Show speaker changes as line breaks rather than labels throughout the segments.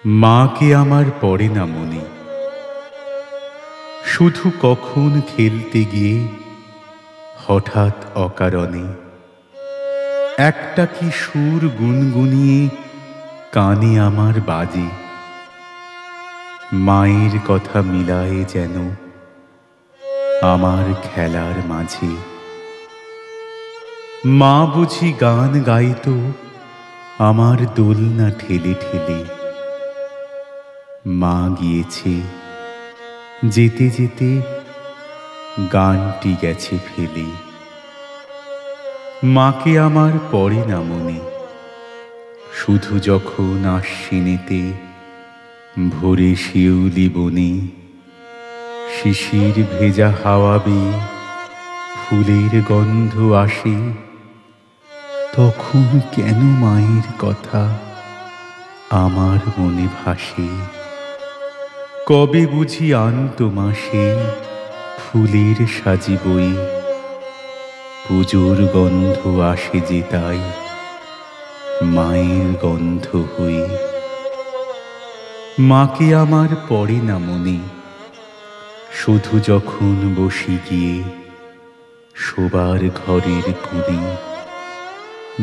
মাকে আমার পড়ে না মনে, শুধু কখন খেলতে গিয়ে হঠাৎ অকারণে একটা কি সুর গুনগুনিয়ে কানে আমার বাজে। মায়ের কথা মিলায়ে যেন আমার খেলার মাঝে। মা বুঝি গান গাইতো আমার দোলনা ঠেলে ঠেলে। মা গিয়েছে, যেতে যেতে গানটি গেছে ফেলে। মাকে আমার পড়ে না মনে, শুধু যখন আশ্বিনেতে ভোরে শিউলি বনে শিশির ভেজা হাওয়া বেয়ে ফুলের গন্ধ আসে। তখন কেন মায়ের কথা আমার মনে ভাসে। কবে বুঝি আনতো মা সেই ফুলের সাজি বয়ে। পুজোর গন্ধ আসে যে তাই মায়ের গন্ধ হয়ে। মাকে আমার পড়ে না মনে, শুধু যখন বসি গিয়ে শোবার ঘরের কোণে।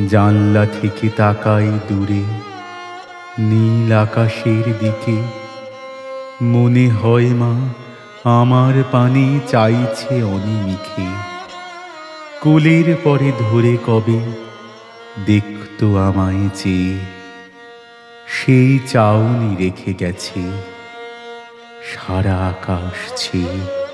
জানলা থেকে তাকাই দূরে নীল আকাশের দিকে। মনে হয় মা আমার পানে চাইছে অনিমিখে। কোলের পরে ধরে কবে দেখতো আমায় চেয়ে, সেই চাউনি রেখে গেছে সারা আকাশ ছেয়ে।